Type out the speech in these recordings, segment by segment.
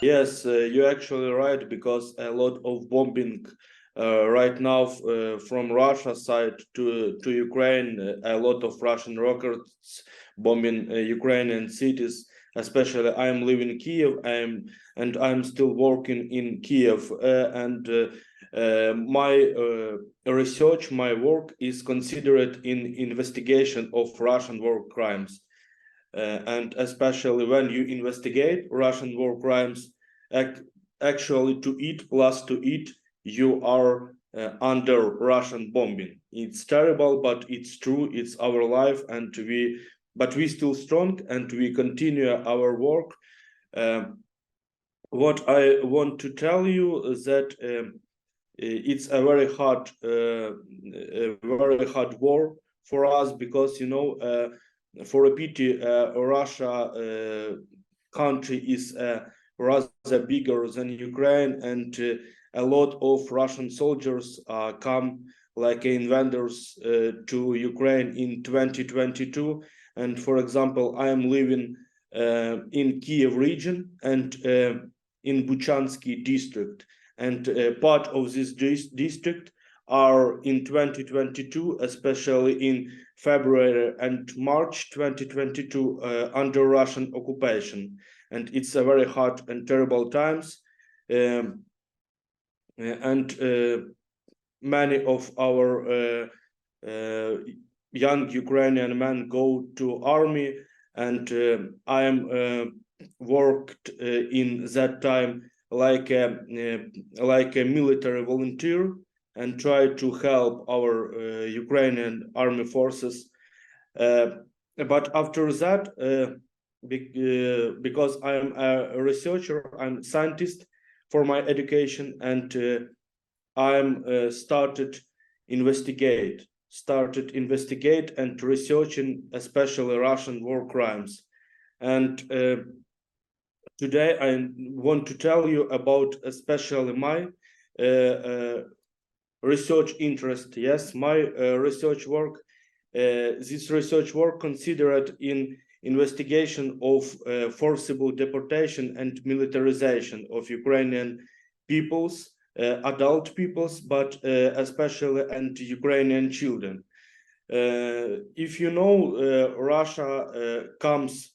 Yes, you're actually right, because a lot of bombing right now from Russia side to Ukraine, a lot of Russian rockets bombing Ukrainian cities. Especially, I'm living in Kiev, and I'm still working in Kiev, and my research, my work is considered in investigation of Russian war crimes. And especially when you investigate Russian war crimes, actually to eat plus to eat, you are under Russian bombing. It's terrible, but it's true. It's our life, and we still strong, and we continue our work. What I want to tell you is that it's a very hard war for us, because for a pity, Russia country is rather bigger than Ukraine, and a lot of Russian soldiers come like invaders to Ukraine in 2022. And for example, I am living in Kiev region and in Buchansky district, and part of this district are in 2022, especially in February and March 2022, under Russian occupation. And it's a very hard and terrible times. And many of our young Ukrainian men go to army, and I am worked in that time like a military volunteer, and try to help our Ukrainian army forces. But after that, because I'm a researcher, I'm a scientist for my education, and I'm started investigate and researching especially Russian war crimes. And today I want to tell you about especially my research interest. Yes, my research work. This research work considered in investigation of forcible deportation and militarization of Ukrainian peoples, adult peoples, but especially and Ukrainian children. If you know, Russia comes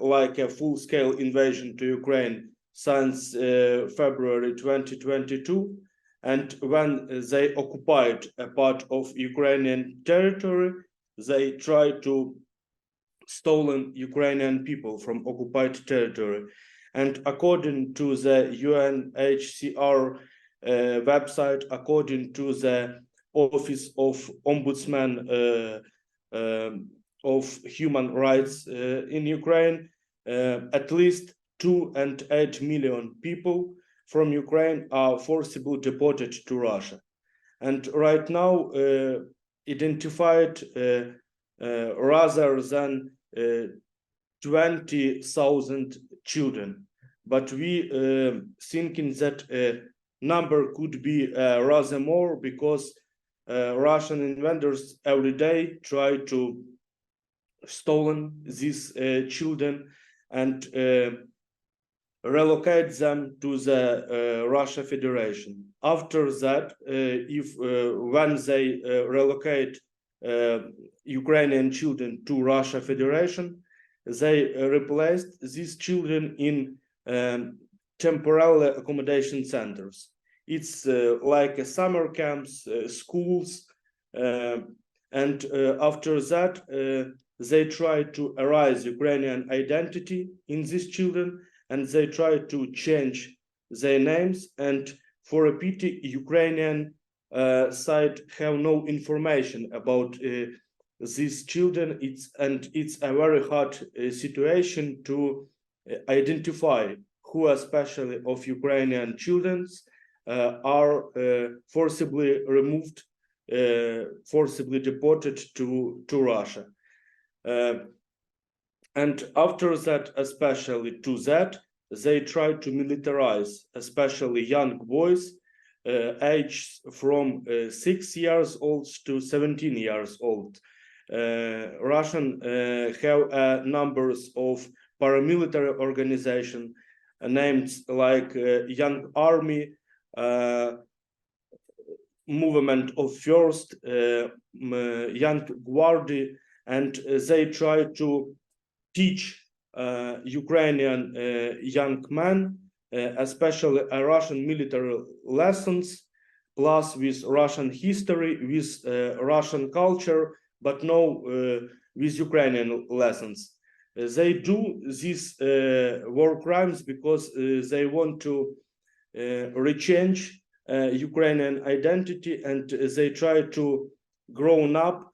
like a full-scale invasion to Ukraine since February 2022. And when they occupied a part of Ukrainian territory, they tried to stolen Ukrainian people from occupied territory. And according to the UNHCR website, according to the Office of Ombudsman of Human Rights in Ukraine, at least 2.8 million people from Ukraine are forcibly deported to Russia. And right now, identified rather than 20,000 children. But we thinking that number could be rather more, because Russian invaders every day try to stolen these children and relocate them to the Russia Federation. After that, when they relocate Ukrainian children to Russia Federation, they replaced these children in temporary accommodation centers. It's like a summer camps, schools, and after that, they try to erase Ukrainian identity in these children, and they try to change their names. And for a pity, Ukrainian side have no information about these children. It's a very hard situation to identify who, especially of Ukrainian children, are forcibly removed, forcibly deported to Russia. And after that, especially to that, they try to militarize, especially young boys, aged from 6 years old to 17 years old. Russian have numbers of paramilitary organization named like Young Army, Movement of First, Young Guardi, and they try to teach Ukrainian young men, especially Russian military lessons, plus with Russian history, with Russian culture, but no with Ukrainian lessons. They do these war crimes because they want to rechange Ukrainian identity, and they try to grow up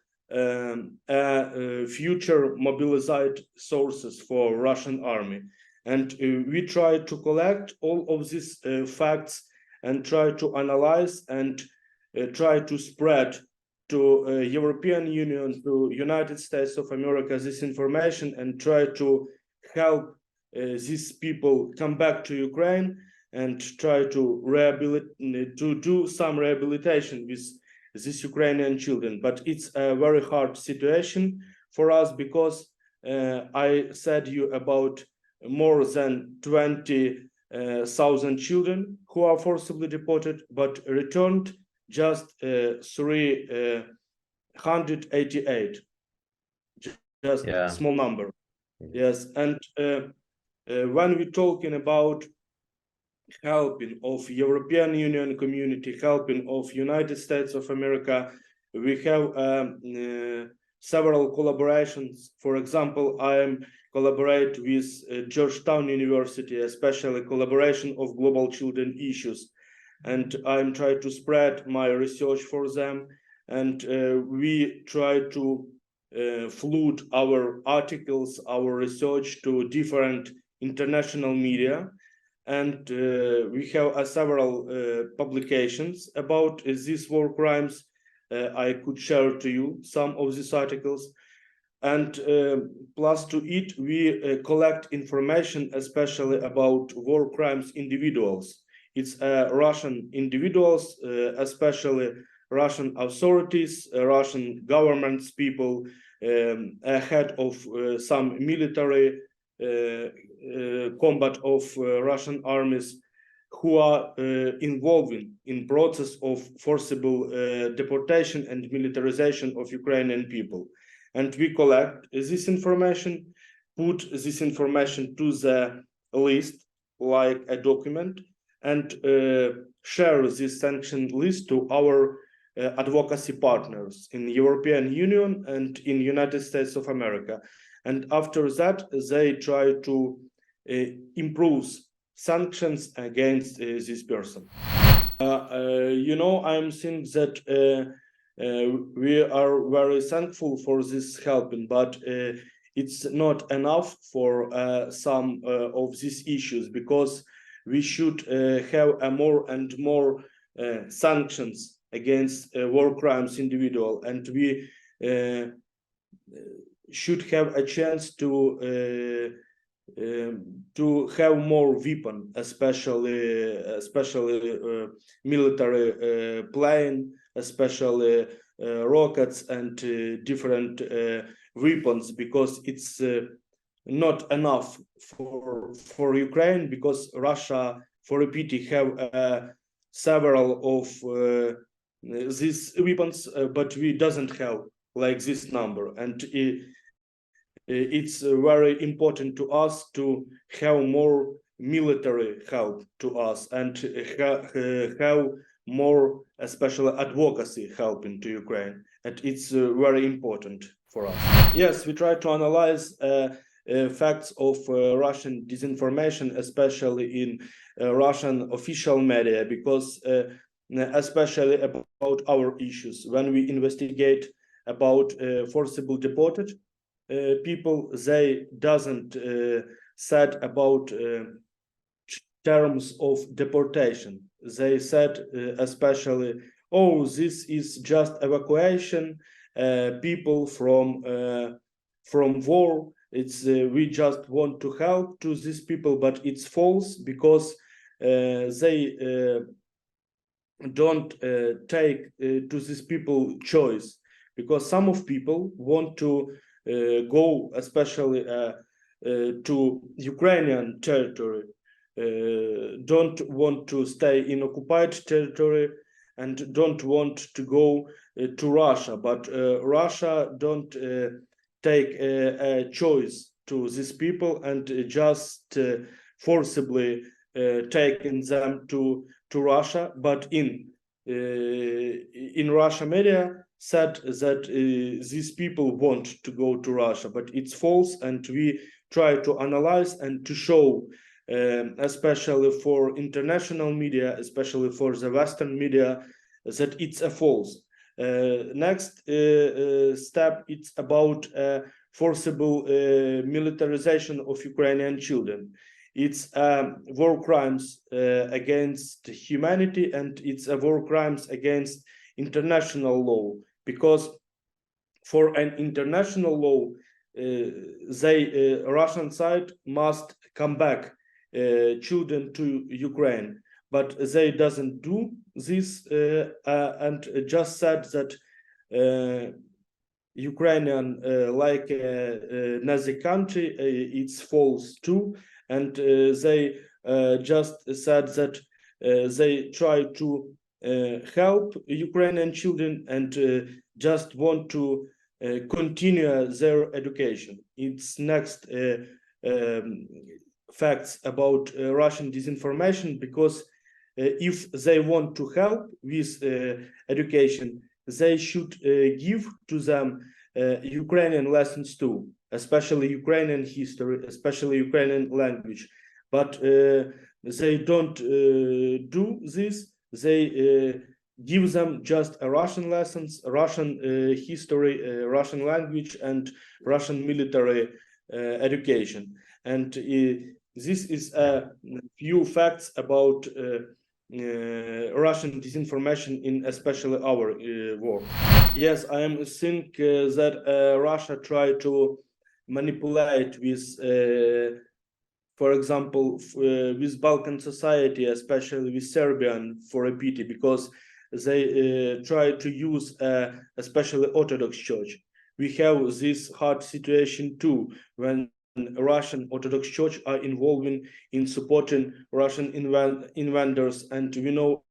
future mobilized sources for Russian army. And we try to collect all of these facts and try to analyze and try to spread to European Union, to United States of America this information, and try to help these people come back to Ukraine and try to do some rehabilitation with these Ukrainian children. But it's a very hard situation for us because I said you about more than 20,000 children who are forcibly deported, but returned just 388. Just a small number. Yes, and when we're talking about helping of European Union community, helping of United States of America, we have several collaborations. For example, I am collaborate with Georgetown University, especially collaboration of global children issues, and I'm trying to spread my research for them, and we try to flood our articles, our research to different international media. And we have several publications about these war crimes. I could share to you some of these articles. And plus to it, we collect information, especially about war crimes individuals. It's Russian individuals, especially Russian authorities, Russian governments, people ahead of some military combat of Russian armies who are involved in process of forcible deportation and militarization of Ukrainian people. And we collect this information, put this information to the list like a document, and share this sanctioned list to our advocacy partners in the European Union and in United States of America. And after that, they try to improve sanctions against this person. I'm saying that we are very thankful for this helping, but it's not enough for some of these issues, because we should have a more and more sanctions against war crimes individual, and we should have a chance to have more weapon, especially military plane, especially rockets and different weapons, because it's not enough for Ukraine, because Russia, for repeating, have several of these weapons, but we doesn't have like this number, and it's very important to us to have more military help to us, and have more, especially advocacy helping to Ukraine, and it's very important for us. Yes, we try to analyze facts of Russian disinformation, especially in Russian official media, because especially about our issues, when we investigate about forcible deported people, they doesn't said about terms of deportation. They said especially, oh, this is just evacuation, people from war. It's we just want to help to these people, but it's false, because they don't take to these people choice. because some of people want to go, especially to Ukrainian territory, don't want to stay in occupied territory, and don't want to go to Russia. But Russia don't take a choice to these people and just forcibly taking them to Russia. But in Russia media said that these people want to go to Russia, but it's false, and we try to analyze and to show, especially for international media, especially for the Western media, that it's a false. Next step, it's about forcible militarization of Ukrainian children. It's war crimes against humanity, and it's a war crimes against international law, because for an international law, Russian side must come back children to Ukraine, but they doesn't do this, and just said that Ukrainian, like a Nazi country, it's false too, and they just said that they try to help Ukrainian children and just want to continue their education. It's next facts about Russian disinformation, because if they want to help with education, they should give to them Ukrainian lessons too, especially Ukrainian history, especially Ukrainian language. But they don't do this. They give them just Russian lessons, Russian history, Russian language, and Russian military education. And this is a few facts about Russian disinformation in especially our war. Yes, I am think that Russia tried to manipulate with, for example, with Balkan society, especially with Serbian, for a pity, because they try to use especially Orthodox Church. We have this hard situation too, when Russian Orthodox Church are involving in supporting Russian invaders, and we know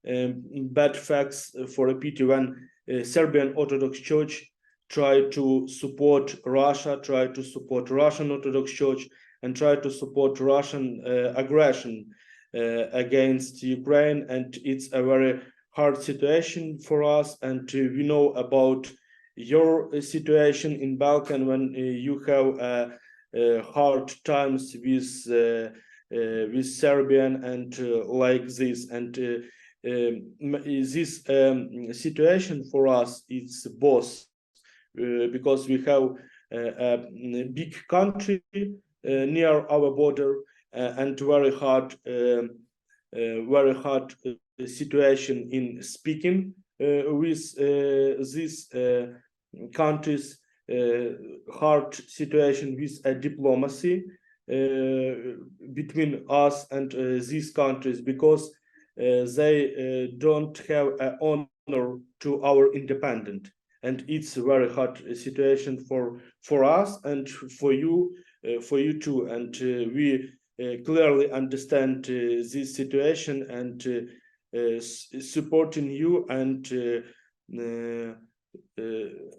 bad facts, for a pity, when Serbian Orthodox Church try to support Russia, try to support Russian Orthodox Church, and try to support Russian aggression against Ukraine. And it's a very hard situation for us, and we know about your situation in Balkan, when you have hard times with Serbian and like this. And this situation for us is both, because we have a big country near our border, and very hard situation in speaking with these countries, hard situation with a diplomacy between us and these countries, because they don't have an honor to our independence. And it's a very hard situation for us and for you too. And we clearly understand this situation, and supporting you, and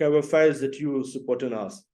have a faith that you supporting us.